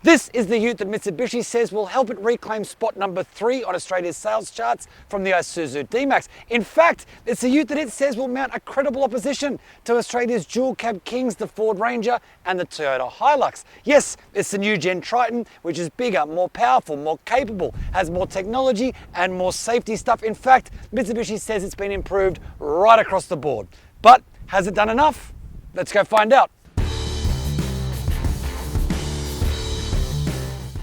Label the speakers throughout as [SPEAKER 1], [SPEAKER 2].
[SPEAKER 1] This is the ute that Mitsubishi says will help it reclaim spot number 3 on Australia's sales charts from the Isuzu D-Max. In fact, it's a ute that it says will mount a credible opposition to Australia's dual cab kings, the Ford Ranger and the Toyota HiLux. Yes, it's the new gen Triton, which is bigger, more powerful, more capable, has more technology and more safety stuff. In fact, Mitsubishi says it's been improved right across the board. But has it done enough? Let's go find out.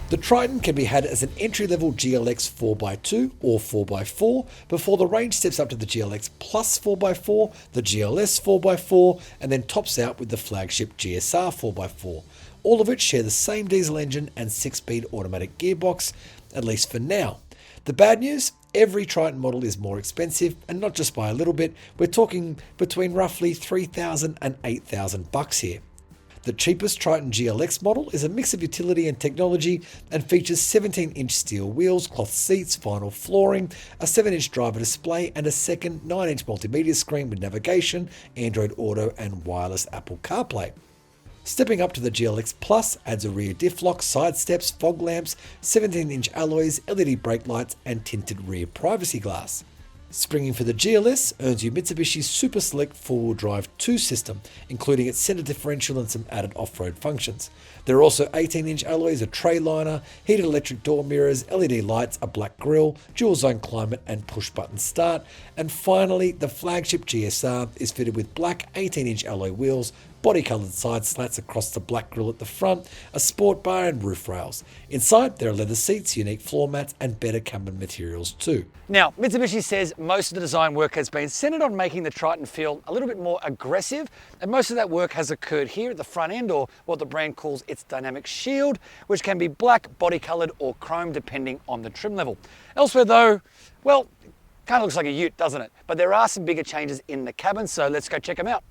[SPEAKER 2] The Triton can be had as an entry-level GLX 4x2 or 4x4 before the range steps up to the GLX Plus 4x4, the GLS 4x4, and then tops out with the flagship GSR 4x4, all of which share the same diesel engine and 6-speed automatic gearbox, at least for now. The bad news? Every Triton model is more expensive, and not just by a little bit. We're talking between roughly $3,000 and $8,000 here. The cheapest Triton GLX model is a mix of utility and technology and features 17-inch steel wheels, cloth seats, vinyl flooring, a 7-inch driver display, and a second 9-inch multimedia screen with navigation, Android Auto, and wireless Apple CarPlay. Stepping up to the GLX Plus adds a rear diff lock, side steps, fog lamps, 17-inch alloys, LED brake lights, and tinted rear privacy glass. Springing for the GLS earns you Mitsubishi's Super Select 4-wheel drive 2 system, including its center differential and some added off-road functions. There are also 18-inch alloys, a tray liner, heated electric door mirrors, LED lights, a black grille, dual zone climate, and push-button start. And finally, the flagship GSR is fitted with black 18-inch alloy wheels, body-coloured side slats across the black grille at the front, a sport bar and roof rails. Inside, there are leather seats, unique floor mats, and better cabin materials too.
[SPEAKER 1] Now, Mitsubishi says most of the design work has been centered on making the Triton feel a little bit more aggressive, and most of that work has occurred here at the front end, or what the brand calls its dynamic shield, which can be black, body-coloured, or chrome depending on the trim level. Elsewhere though, well, kind of looks like a ute, doesn't it? But there are some bigger changes in the cabin, so let's go check them out.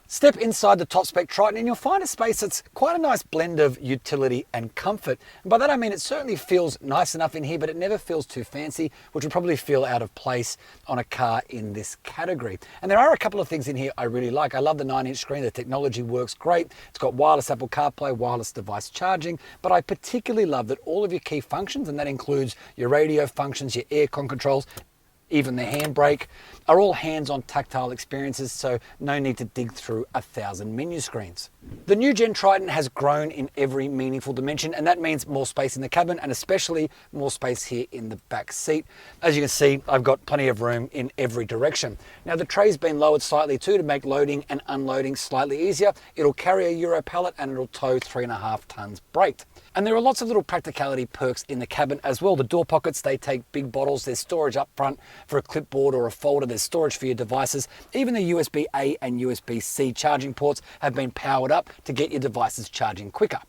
[SPEAKER 1] Step inside the top spec Triton and you'll find a space that's quite a nice blend of utility and comfort. And by that I mean it certainly feels nice enough in here, but it never feels too fancy, which would probably feel out of place on a car in this category. And there are a couple of things in here I really like. I love the 9-inch screen, the technology works great. It's got wireless Apple CarPlay, wireless device charging, but I particularly love that all of your key functions, and that includes your radio functions, your aircon controls, even the handbrake, are all hands-on tactile experiences, so no need to dig through 1,000 menu screens. The new gen Triton has grown in every meaningful dimension, and that means more space in the cabin and especially more space here in the back seat. As you can see, I've got plenty of room in every direction. Now the tray's been lowered slightly too to make loading and unloading slightly easier. It'll carry a Euro pallet and it'll tow 3.5 tons braked. And there are lots of little practicality perks in the cabin as well. The door pockets, they take big bottles. There's storage up front for a clipboard or a folder. There's storage for your devices. Even the USB-A and USB-C charging ports have been powered up to get your devices charging quicker.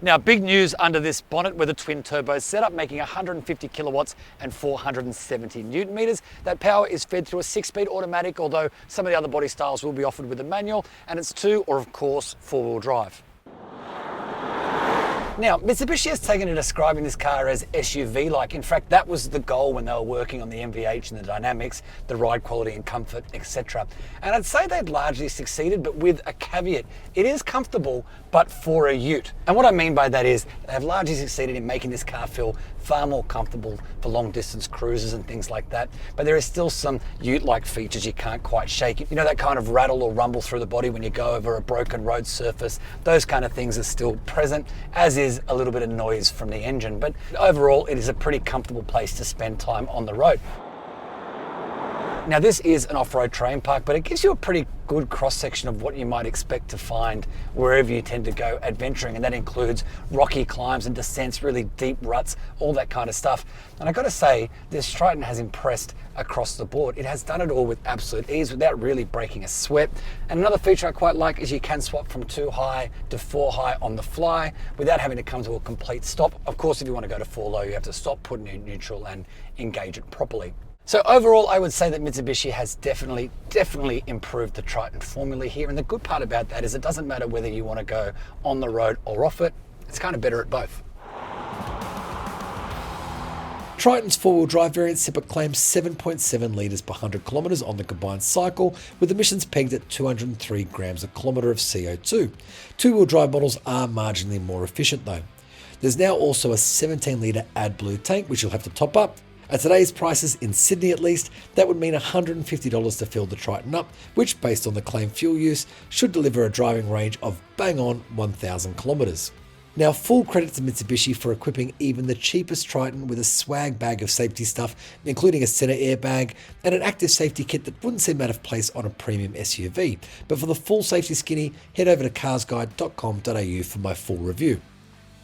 [SPEAKER 1] Now, big news under this bonnet with a twin turbo setup, making 150 kilowatts and 470 newton meters. That power is fed through a 6-speed automatic, although some of the other body styles will be offered with a manual, and it's 2 or of course 4-wheel drive. Now, Mitsubishi has taken to describing this car as SUV-like. In fact, that was the goal when they were working on the MVH and the dynamics, the ride quality and comfort, etc. And I'd say they'd largely succeeded, but with a caveat. It is comfortable, but for a ute. And what I mean by that is they've largely succeeded in making this car feel far more comfortable for long distance cruises and things like that. But there is still some ute-like features you can't quite shake. You know, that kind of rattle or rumble through the body when you go over a broken road surface. Those kind of things are still present, as is a little bit of noise from the engine. But overall, it is a pretty comfortable place to spend time on the road. Now this is an off-road terrain park, but it gives you a pretty good cross-section of what you might expect to find wherever you tend to go adventuring, and that includes rocky climbs and descents, really deep ruts, all that kind of stuff. And I gotta say, this Triton has impressed across the board. It has done it all with absolute ease without really breaking a sweat. And another feature I quite like is you can swap from 2 high to 4 high on the fly without having to come to a complete stop. Of course, if you want to go to 4 low, you have to stop, put in neutral and engage it properly. So overall, I would say that Mitsubishi has definitely improved the Triton formula here. And the good part about that is it doesn't matter whether you want to go on the road or off it. It's kind of better at both.
[SPEAKER 2] Triton's 4-wheel drive variant SIPA claims 7.7 litres per 100 kilometres on the combined cycle, with emissions pegged at 203 grams a kilometre of CO2. 2-wheel drive models are marginally more efficient though. There's now also a 17 litre AdBlue tank, which you'll have to top up. At today's prices, in Sydney at least, that would mean $150 to fill the Triton up, which, based on the claimed fuel use, should deliver a driving range of bang on 1,000 kilometres. Now, full credit to Mitsubishi for equipping even the cheapest Triton with a swag bag of safety stuff, including a centre airbag and an active safety kit that wouldn't seem out of place on a premium SUV. But for the full safety skinny, head over to carsguide.com.au for my full review.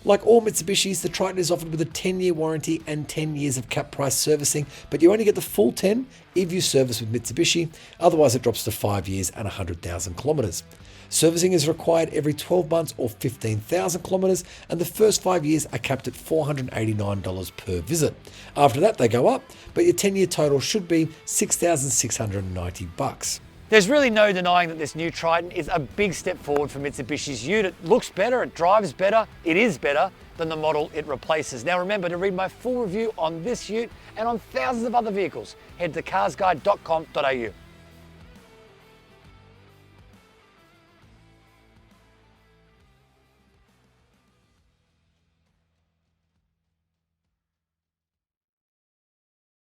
[SPEAKER 2] Like all Mitsubishis, the Triton is offered with a 10-year warranty and 10 years of cap price servicing, but you only get the full 10 if you service with Mitsubishi, otherwise it drops to 5 years and 100,000 kilometres. Servicing is required every 12 months or 15,000 kilometres, and the first 5 years are capped at $489 per visit. After that they go up, but your 10-year total should be $6,690.
[SPEAKER 1] There's really no denying that this new Triton is a big step forward for Mitsubishi's ute. It looks better, it drives better, it is better than the model it replaces. Now remember to read my full review on this ute and on thousands of other vehicles. Head to carsguide.com.au.